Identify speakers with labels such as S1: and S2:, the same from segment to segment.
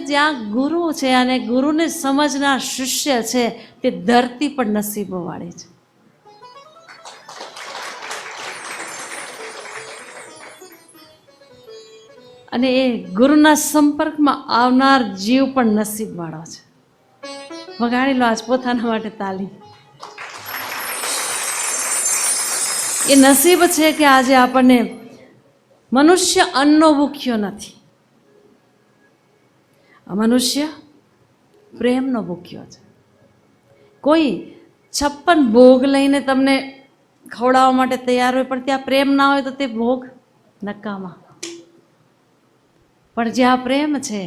S1: જ્યાં ગુરુ છે અને ગુરુને સમજનાર શિષ્ય છે તે ધરતી પર નસીબો વાળી છે. અને એ ગુરુના સંપર્કમાં આવનાર જીવ પણ નસીબ વાળો છે. વગાડી લો આજ પોતાના માટે તાલી. એ નસીબ છે કે આજે આપણને મનુષ્ય અન્નનો ભૂખ્યો નથી, મનુષ્ય પ્રેમનો ભૂખ્યો છે. કોઈ 56 ભોગ લઈને તમને ખવડાવવા માટે તૈયાર હોય, પણ ત્યાં પ્રેમ ના હોય તો તે ભોગ નકામા. પણ જ્યાં પ્રેમ છે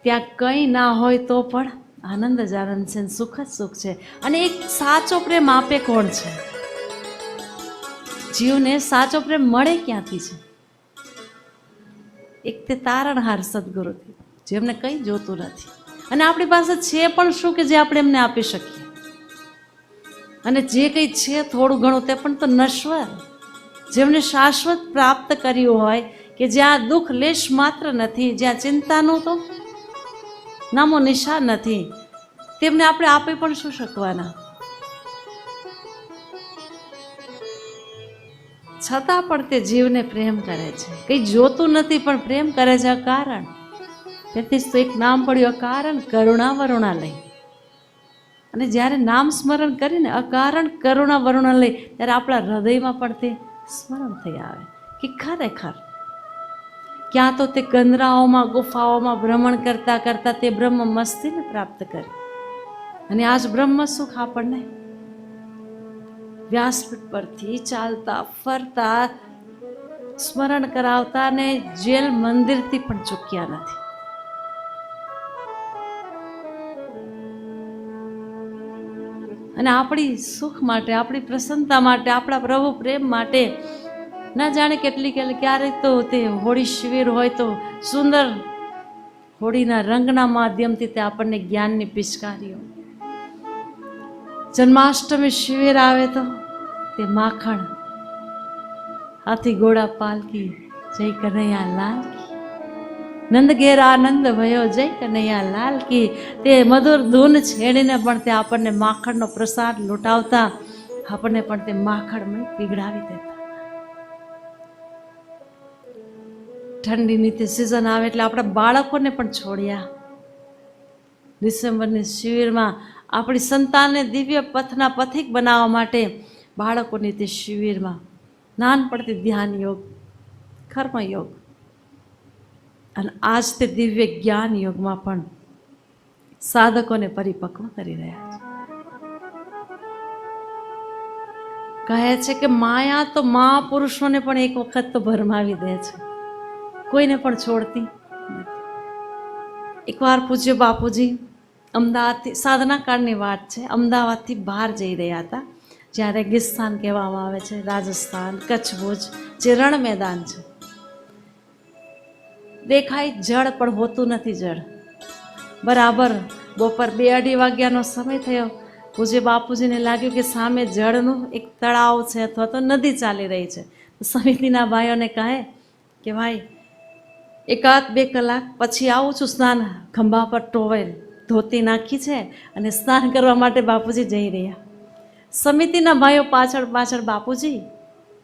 S1: ત્યાં કંઈ ના હોય તો પણ આનંદ જ આનંદ છે, સુખ જ સુખ છે. અને એક સાચો પ્રેમ આપે કોણ છે? જીવને સાચો પ્રેમ મળે ક્યાંથી છે? એક તે તારણહાર સદગુરુથી, જેમને કંઈ જોતું નથી. અને આપણી પાસે છે પણ શું કે જે આપણે એમને આપી શકીએ? અને જે કંઈ છે થોડું ઘણું તે પણ તો નશ્વર. જેમને શાશ્વત પ્રાપ્ત કર્યું હોય, કે જ્યાં દુઃખ લેશ માત્ર નથી, જ્યાં ચિંતાનું તો નામો નિશાન નથી, તેમને આપણે આપી પણ શું શકવાના? છતાં પણ તે જીવને પ્રેમ કરે છે. કંઈ જોતું નથી પણ પ્રેમ કરે છે અકારણ. તેથી તો એક નામ પડ્યું અકારણ કરુણા વરુણાલય. અને જ્યારે નામ સ્મરણ કરીને અકારણ કરુણા વરુણાલય, ત્યારે આપણા હૃદયમાં પણ તે સ્મરણ થઈ આવે કે ખરેખર ક્યાં તો તે ગંદરાઓમાં ગુફાઓમાં ભ્રમણ કરતા કરતા તે બ્રહ્મ મસ્તીને પ્રાપ્ત કરે. અને આજ બ્રહ્મ સુખ આપણને વ્યાસપીઠ પરથી ચાલતા ફરતા સ્મરણ કરાવતા ને જેલ મંદિરથી પણ ચૂક્યા નથી. અને આપણી સુખ માટે, આપણી પ્રસન્નતા માટે, આપણા પ્રભુ પ્રેમ માટે ના જાણે કેટલી ક્યારેક તો તે હોળી શિબિર હોય તો સુંદર હોળીના રંગના માધ્યમથી તે આપણને જ્ઞાનની પિચકારીઓ. જન્માષ્ટમી શિબિર આવે તો તે માખણ, હાથી ઘોડા પાલકી, જય કનૈયા લાલ કી, નંદ ઘેર આનંદ ભયો, જય કનૈયા લાલ કી. તે મધુર ધૂન છેડીને પણ તે આપણને માખણનો પ્રસાદ લૂંટાવતા, આપણને પણ તે માખણમય પીગળાવી દેતા. ઠંડીની તે સિઝન આવે એટલે આપણા બાળકોને પણ છોડ્યા. ડિસેમ્બરની શિબિરમાં આપણી સંતાનને દિવ્ય પથના પથિક બનાવવા માટે બાળકોની તે શિબિરમાં નાનપણથી ધ્યાન યોગ, કર્મ યોગ અને આજ તે દિવ્ય જ્ઞાન યોગમાં પણ સાધકોને પરિપક્વ કરી રહ્યા છે. કહે છે કે માયા તો મહાપુરુષોને પણ એક વખત તો ભરમાવી દે છે, કોઈને પણ છોડતી નથી. એકવાર પૂજ્ય બાપુજી અમદાવાદથી, સાધના કાળની વાત છે, અમદાવાદથી બહાર જઈ રહ્યા હતા, જ્યાં રેગિસ્તાન કહેવામાં આવે છે, રાજસ્થાન, કચ્છ, ભુજ, જે રણ મેદાન છે. દેખાય જળ પણ હોતું નથી જળ. બરાબર બપોર 2-2:30 વાગ્યાનો સમય થયો. પૂજ્ય બાપુજીને લાગ્યું કે સામે જળનું એક તળાવ છે અથવા તો નદી ચાલી રહી છે. સમિતિના ભાઈઓને કહે કે ભાઈ 1-2 કલાક પછી આવું છું, સ્નાન ખંભા પર ટોવેલ ધોતી નાખી છે અને સ્નાન કરવા માટે બાપુજી જઈ રહ્યા. સમિતિના ભાઈઓ પાછળ પાછળ, બાપુજી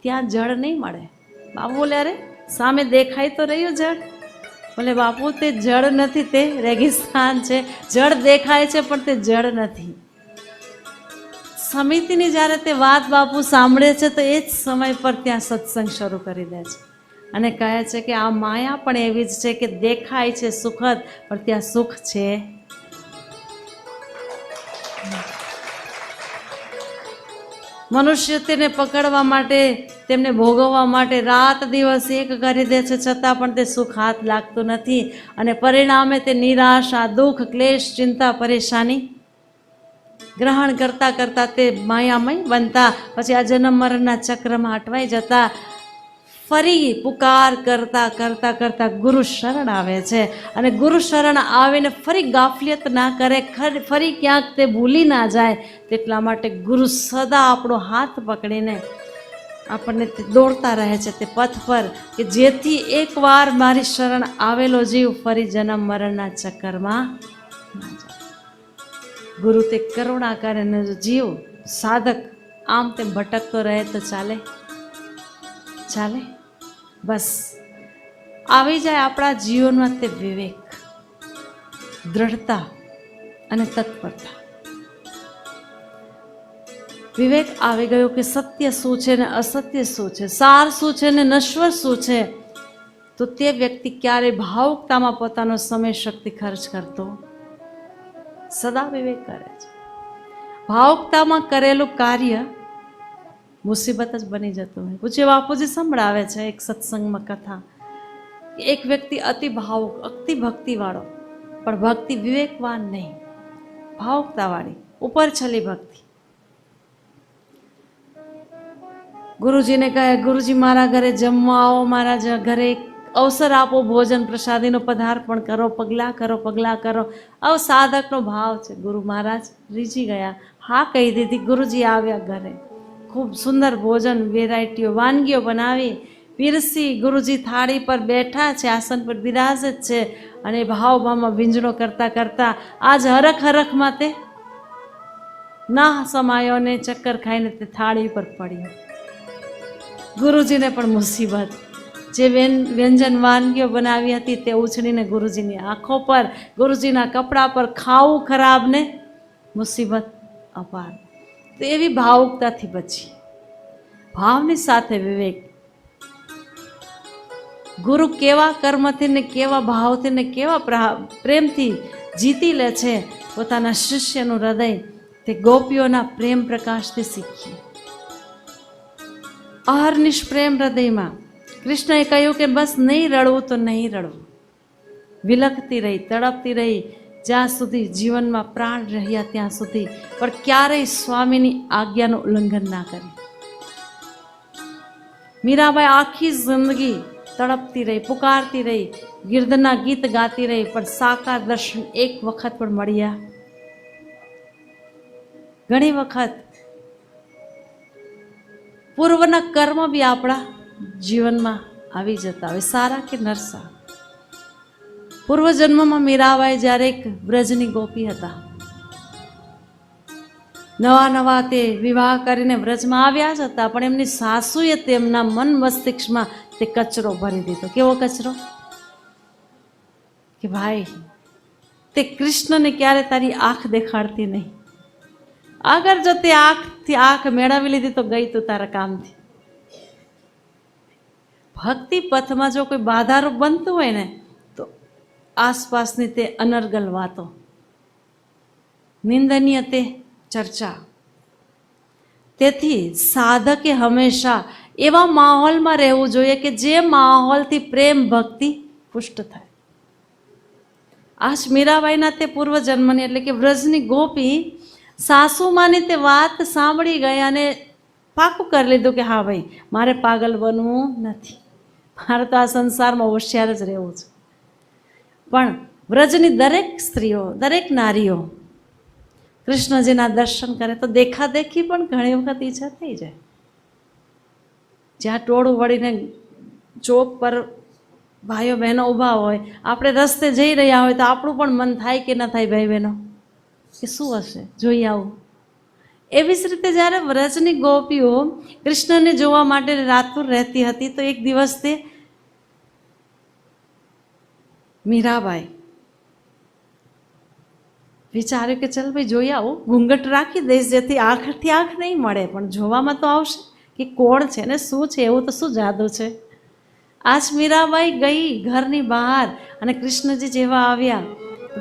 S1: ત્યાં જળ નહીં મળે. બાપુ બોલે અરે સામે દેખાય તો રહ્યું જળ. બોલે બાપુ તે જળ નથી, તે રેગિસ્તાન છે. જળ દેખાય છે પણ તે જળ નથી. સમિતિની જ્યારે તે વાત બાપુ સાંભળે છે તો એ જ સમય પર ત્યાં સત્સંગ શરૂ કરી દે છે અને કહે છે કે આ માયા પણ એવી જ છે કે દેખાય છે સુખદ, પણ ત્યાં સુખ છે. મનુષ્ય તેને પકડવા માટે, તેમને ભોગવવા માટે રાત દિવસ એક કરી દે છે, છતાં પણ તે સુખ હાથ લાગતું નથી. અને પરિણામે તે નિરાશા, દુઃખ, ક્લેશ, ચિંતા, પરેશાની ગ્રહણ કરતા કરતા તે માયામય બનતા, પછી આ જન્મ મરણના ચક્રમાં અટવાઈ જતા. ફરી પુકાર કરતા કરતા કરતા ગુરુ શરણ આવે છે. અને ગુરુ શરણ આવીને ફરી ગાફલિયત ના કરે, ફરી ક્યાંક તે ભૂલી ના જાય, તેટલા માટે ગુરુ સદા આપણો હાથ પકડીને આપણને તે દોડતા રહે છે તે પથ પર કે જેથી એકવાર મારી શરણ આવેલો જીવ ફરી જન્મ મરણના ચક્કરમાં ના જાય. ગુરુ તે કરુણા કરે ને જીવ સાધક આમ તેમ ભટકતો રહે તો ચાલે? ચાલે? બસ આવી જાય આપણા જીવનમાં તે વિવેક, દ્રઢતા અને તત્પરતા. વિવેક આવી ગયો કે સત્ય શું છે ને અસત્ય શું છે, સાર શું છે ને નશ્વર શું છે, તો તે વ્યક્તિ ક્યારેય ભાવુકતામાં પોતાનો સમય શક્તિ ખર્ચ કરતો સદા વિવેક કરે છે. ભાવુકતામાં કરેલું કાર્ય મુસીબત જ બની જતું હોય. પૂજ્ય બાપુજી સંભળાવે છે એક સત્સંગમાં કથા કે એક વ્યક્તિ અતિ ભાવુક, અતિ ભક્તિવાળો, પણ ભક્તિ વિવેકવાન નહીં, ભાવુકતાવાળી, ઉપરછલી ભક્તિ. ગુરુજીને કહે, ગુરુજી મારા ઘરે જમવા આવો, મારા ઘરે અવસર આપો, ભોજન પ્રસાદીનો પદાર્પણ કરો, પગલાં કરો, પગલાં કરો. આવો સાધકનો ભાવ છે. ગુરુ મહારાજ રીઝી ગયા, હા કહી દીધી. ગુરુજી આવ્યા ઘરે, ખૂબ સુંદર ભોજન, વેરાયટીઓ, વાનગીઓ બનાવી પીરસી. ગુરુજી થાળી પર બેઠા છે, આસન પર બિરાજે છે અને ભાવમાં વીંજણો કરતા કરતા આજ હરખ હરખમાં તે ના સમાયો ને ચક્કર ખાઈને તે થાળી પર પડ્યો. ગુરુજીને પણ મુસીબત. જે વ્યંજન વાનગીઓ બનાવી હતી તે ઉછળીને ગુરુજીની આંખો પર, ગુરુજીના કપડા પર, ખાવું ખરાબ ને મુસીબત અપાર. તો એવી ભાવુકતાથી બચી, ભાવની સાથે વિવેક. ગુરુ કેવા કર્મથી ને કેવા ભાવથી ને કેવા પ્રેમથી જીતી લે છે પોતાના શિષ્યનું હૃદય, તે ગોપીઓના પ્રેમ પ્રકાશથી શીખીએ. અહર્નિશ પ્રેમ હૃદયમાં. કૃષ્ણએ કહ્યું કે બસ નહીં રડવું તો નહીં રડવું. વિલખતી રહી, તડપતી રહી, જ્યાં સુધી જીવનમાં પ્રાણ રહ્યા ત્યાં સુધી, પણ ક્યારેય સ્વામીની આજ્ઞાનું ઉલ્લંઘન ના કરી. મીરાબાઈ આખી જિંદગી તડપતી રહી, પુકારતી રહી, ગિરધના ગીત ગાતી રહી, પણ સાકાર દર્શન એક વખત પણ મળ્યા. ઘણી વખત પૂર્વના કર્મ બી આપણા જીવનમાં આવી જતા હોય, સારા કે નરસા. પૂર્વજન્મમાં મીરાબાઈ જ્યારે એક વ્રજની ગોપી હતા, નવા તે વિવાહ કરીને વ્રજમાં આવ્યા જ હતા, પણ એમની સાસુએ તેમના મન મસ્તિષ્કમાં તે કચરો ભરી દીધો. કેવો કચરો? કે ભાઈ તે કૃષ્ણને ક્યારે તારી આંખ દેખાડતી નહીં. અગર જો તે આંખથી આંખ મેળવી લીધી તો ગઈ તું તારા કામથી. ભક્તિ પથમાં જો કોઈ બાધારૂપ બનતું હોય ને તો આસપાસની તે અનર્ગલ વાતો, નિંદનીય તે ચર્ચા. તેથી સાધકે હંમેશા એવા માહોલમાં રહેવું જોઈએ કે જે માહોલથી પ્રેમ ભક્તિ પુષ્ટ થાય. આજ મીરાબાઈના તે પૂર્વજન્મની એટલે કે વ્રજની ગોપી સાસુમાની તે વાત સાંભળી ગઈ અને પાકું કરી લીધું કે હા ભાઈ મારે પાગલ બનવું નથી, મારે તો આ સંસારમાં હોશિયાર જ રહેવું છે. પણ વ્રજની દરેક સ્ત્રીઓ, દરેક નારીઓ કૃષ્ણજીના દર્શન કરે તો દેખાદેખી પણ ઘણી વખત ઈચ્છા થઈ જાય. જ્યાં ટોળું વળીને ચોક પર ભાઈઓ બહેનો ઊભા હોય, આપણે રસ્તે જઈ રહ્યા હોય તો આપણું પણ મન થાય કે ન થાય ભાઈ બહેનો કે શું હશે, જોઈ આવું. એવી જ રીતે જ્યારે વ્રજની ગોપીઓ કૃષ્ણને જોવા માટે રાતુર રહેતી હતી તો એક દિવસ તે મીરાબાઈ વિચાર્યું કે ચાલ ભાઈ જોઈ આવું, ઘૂંઘટ રાખી દઈશ જેથી આંખથી આંખ નહીં મળે પણ જોવામાં તો આવશે કે કોણ છે ને શું છે, એવું તો શું જાદુ છે. આજ મીરાબાઈ ગઈ ઘરની બહાર અને કૃષ્ણજી જેવા આવ્યા,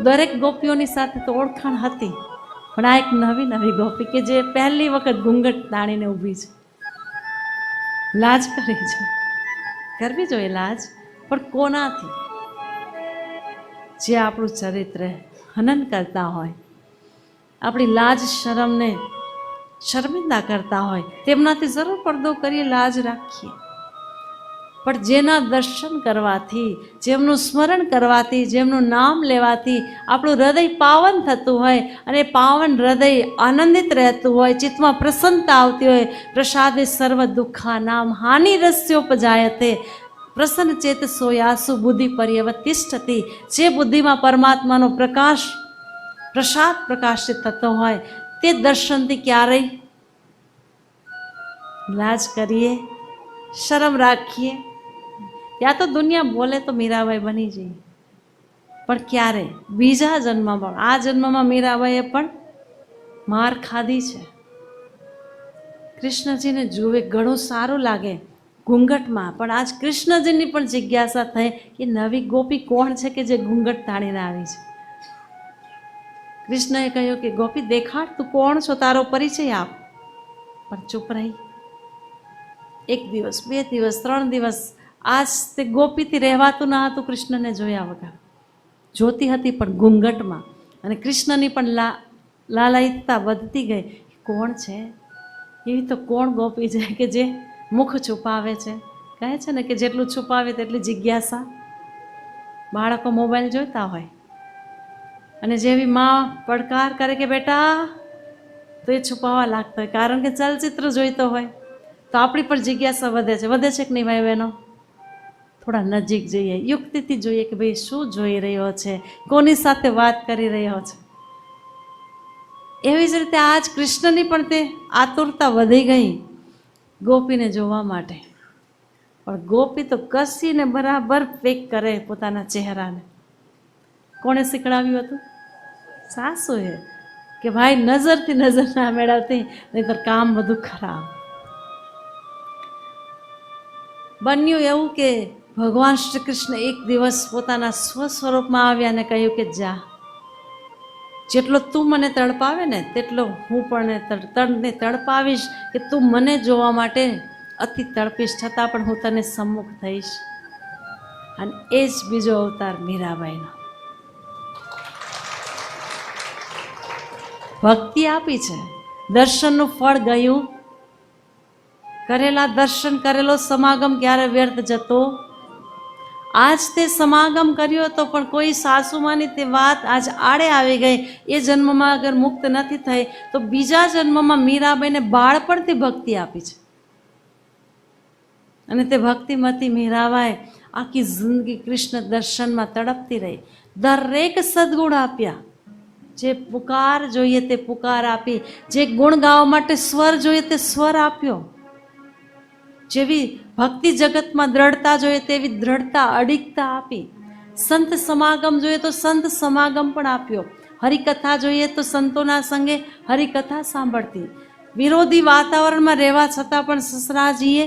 S1: દરેક ગોપીઓની સાથે તો ઓળખાણ હતી, પણ આ એક નવી ગોપી કે જે પહેલી વખત ઘૂંઘટ તાણીને ઊભી છે, લાજ કરી છે. કરવી જોઈએ લાજ, પણ કોનાથી? જે આપણું ચરિત્ર હનન કરતા હોય, આપણી લાજ શરમને શર્મિંદા કરતા હોય, તેમનાથી જરૂર પડદો કરીએ, લાજ રાખીએ. પણ જેના દર્શન કરવાથી, જેમનું સ્મરણ કરવાથી, જેમનું નામ લેવાથી આપણું હૃદય પાવન થતું હોય અને પાવન હૃદય આનંદિત રહેતું હોય, ચિત્તમાં પ્રસન્નતા આવતી હોય, પ્રસાદે સર્વ દુઃખા નામ હાનિ રસ્યોપજાયતે પ્રસન્ન ચેત સોયાસુ બુદ્ધિ પર્યવતિષ્ઠતી. જે બુદ્ધિમાં પરમાત્માનો પ્રકાશ પ્રસાદ પ્રકાશિત થતો હોય તે દર્શનથી ક્યારેય લાજ કરીએ, શરમ રાખીએ. ત્યાં તો દુનિયા બોલે તો મીરાબાઈ બની જઈએ, પણ ક્યારે બીજા જન્મમાં, આ જન્મમાં મીરાબાઈએ પણ માર ખાધી છે. કૃષ્ણજીને જુએ ઘણું સારું લાગે ઘૂંઘટમાં, પણ આજ કૃષ્ણજીની પણ જિજ્ઞાસા થઈ કે નવી ગોપી કોણ છે કે જે ઘૂંઘટ તાણીને આવી છે. કૃષ્ણએ કહ્યું કે ગોપી દેખાડ, તું કોણ છો, તારો પરિચય આપ. પણ ચૂપ રહી. 1 દિવસ, 2 દિવસ, 3 દિવસ, આજ તે ગોપીથી રહેવાતું ન હતું કૃષ્ણને જોયા વગર. જોતી હતી પણ ઘૂંઘટમાં, અને કૃષ્ણની પણ લાલાયિતતા વધતી ગઈ. કોણ છે એવી તો કોણ ગોપી છે કે જે મુખ છુપાવે છે? કહે છે ને કે જેટલું છુપાવે તેટલી જિજ્ઞાસા. બાળકો મોબાઈલ જોતા હોય અને જેવી માં પડકાર કરે કે બેટા, તો એ છુપાવવા લાગતો હોય, કારણ કે ચલચિત્ર જોઈતો હોય. તો આપણી પણ જિજ્ઞાસા વધે છે કે નહીં ભાઈ બહેનો? થોડા નજીક જઈએ, યુક્તિથી જોઈએ કે ભાઈ શું જોઈ રહ્યો છે, કોની સાથે વાત કરી રહ્યો છે. એવી જ રીતે આજ કૃષ્ણની પણ તે આતુરતા વધી ગઈ ગોપીને જોવા માટે. પણ ગોપી તો કસીને બરાબર પેક કરે પોતાના ચહેરાને. કોણે શીખડાવ્યું હતું? સાસુએ. કે ભાઈ નજરથી નજર ના મેળવતી, નહીંતર કામ બધું ખરાબ. બન્યું એવું કે ભગવાન શ્રી કૃષ્ણ એક દિવસ પોતાના સ્વસ્વરૂપમાં આવ્યા અને કહ્યું કે જા, જેટલો તું મને તડપાવે ને તેટલો હું પણ તને તડપાવીશ, કે તું મને જોવા માટે અતિ તડપીશ, છતાં પણ હું તને સમ્મુખ થઈશ. અને એ જ બીજો અવતાર મીરાબાઈનો. ભક્તિ આપી છે, દર્શનનું ફળ ગયું. કરેલા દર્શન, કરેલો સમાગમ ક્યારે વ્યર્થ જતો? આજ તે સમાગમ કર્યો હતો પણ કોઈ સાસુમાની તે વાત આજ આડે આવી ગઈ. એ જન્મમાં અગર મુક્ત નથી થઈ તો બીજા જન્મમાં મીરાબાઈને બાળપણથી ભક્તિ આપી છે. અને તે ભક્તિમતી મીરાબાઈ આખી જિંદગી કૃષ્ણ દર્શનમાં તડપતી રહી. દરેક સદગુણ આપ્યા. જે પુકાર જોઈએ તે પુકાર આપી, જે ગુણ ગાવા માટે સ્વર જોઈએ તે સ્વર આપ્યો, જેવી ભક્તિ જગતમાં દ્રઢતા જોઈએ તેવી દ્રઢતા, અડિગતા આપી. સંત સમાગમ જોઈએ તો સંત સમાગમ પણ આપ્યો. હરિકથા જોઈએ તો સંતોના સંગે હરિકથા સાંભળતી. વિરોધી વાતાવરણમાં રહેવા છતાં પણ સસરાજીએ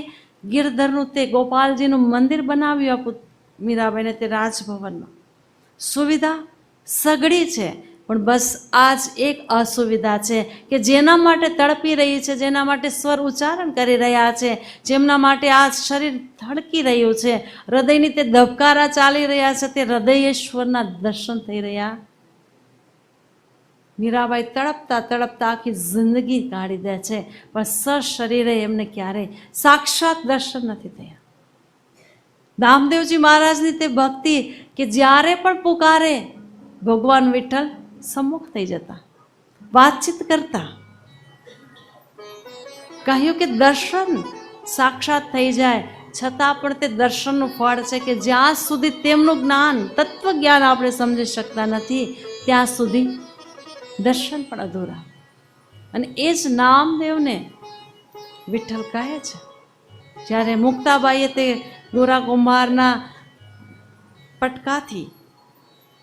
S1: ગિરધરનું તે ગોપાલજીનું મંદિર બનાવ્યું આપ્યું મીરાબાઈને તે રાજભવનમાં. સુવિધા સઘળી છે, પણ બસ આજ એક અસુવિધા છે કે જેના માટે તડપી રહી છે, જેના માટે સ્વર ઉચ્ચારણ કરી રહ્યા છે, જેમના માટે આ શરીર ધડકી રહ્યું છે, હૃદયની તે ધબકારા ચાલી રહ્યા છે, તે હૃદયેશ્વરના દર્શન થઈ રહ્યા. મીરાબાઈ તડપતા તડપતા આખી જિંદગી કાઢી દે છે, પણ સશરીરે એમને ક્યારેય સાક્ષાત દર્શન નથી થયા. દામદેવજી મહારાજની તે ભક્તિ કે જ્યારે પણ પુકારે ભગવાન વિઠ્ઠલ સમ્મુખ થઈ જતા, વાતચીત કરતા. કહ્યું કે દર્શન સાક્ષાત થઈ જાય છતાં પણ તે દર્શનનું ફળ છે કે જ્યાં સુધી તેમનું જ્ઞાન, તત્વ જ્ઞાન આપણે સમજી શકતા નથી ત્યાં સુધી દર્શન પણ અધૂરા. અને એ જ નામદેવને વિઠ્ઠલ કહે છે. જ્યારે મુક્તાબાઈએ તે ગોરા કુંભારના પટકાથી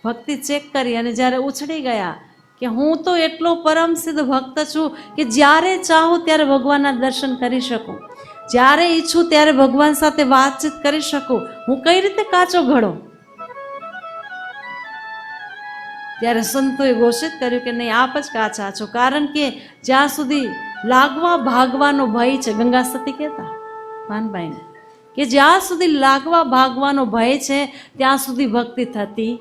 S1: ભક્તિ ચેક કરી અને જ્યારે ઉછળી ગયા કે હું તો એટલો પરમ સિદ્ધ ભક્ત છું કે જ્યારે ચાહું ત્યારે ભગવાનના દર્શન કરી શકું, જ્યારે ઈચ્છું ત્યારે ભગવાન સાથે વાતચીત કરી શકું, હું કઈ રીતે કાચો ઘડો? ત્યારે સંતોએ ઘોષિત કર્યું કે નહીં, આપ જ કાચા છો. કારણ કે જ્યાં સુધી લાગવા ભાગવાનો ભય છે, ગંગા સતી કહેતા ભાનભાઈને કે જ્યાં સુધી લાગવા ભાગવાનો ભય છે ત્યાં સુધી ભક્તિ થતી.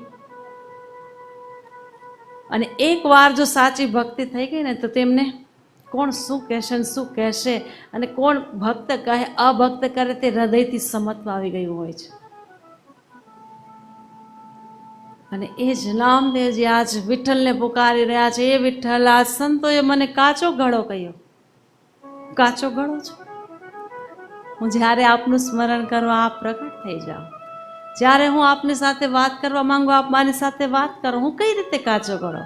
S1: અને એકવાર જો સાચી ભક્તિ થઈ ગઈ ને તો તેમને કોણ શું કહેશે ને શું કહેશે અને કોણ ભક્ત કહે અભક્ત કરે તે હૃદયથી સમજમાં આવી ગયું હોય છે. અને એ જ નામદેવજી આજ વિઠ્ઠલને પુકારી રહ્યા છે. એ વિઠ્ઠલ, આજ સંતોએ મને કાચો ઘડો કહ્યો. કાચો ઘડો છો. હું જ્યારે આપનું સ્મરણ કરવા આપ પ્રગટ થઈ જાઓ, જ્યારે હું આપની સાથે વાત કરવા માંગુ આપ મારી સાથે વાત કરો, હું કઈ રીતે કાચો ઘડો?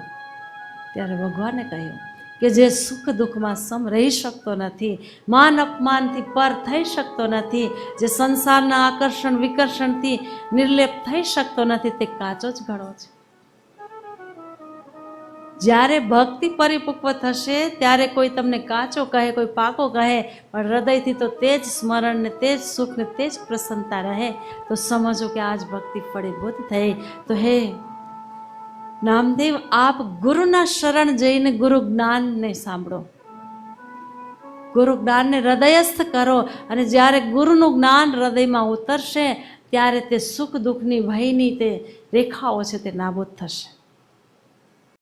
S1: ત્યારે ભગવાને કહ્યું કે જે સુખ દુઃખમાં સમ રહી શકતો નથી, માન અપમાનથી પર થઈ શકતો નથી, જે સંસારના આકર્ષણ વિકર્ષણથી નિર્લેપ થઈ શકતો નથી, તે કાચો જ ઘડો છે. જ્યારે ભક્તિ પરિપક્વ થશે ત્યારે કોઈ તમને કાચો કહે, કોઈ પાકો કહે, પણ હૃદયથી તો તે જ સ્મરણ ને તે જ સુખ ને તે જ પ્રસન્નતા રહે તો સમજો કે આજ ભક્તિ ફળીભૂત થઈ. તો હે નામદેવ, આપ ગુરુના શરણ જઈને ગુરુ જ્ઞાનને સાંભળો, ગુરુ જ્ઞાનને હૃદયસ્થ કરો, અને જ્યારે ગુરુનું જ્ઞાન હૃદયમાં ઉતરશે ત્યારે તે સુખ દુઃખની ભયની તે રેખાઓ છે તે નાબૂદ થશે.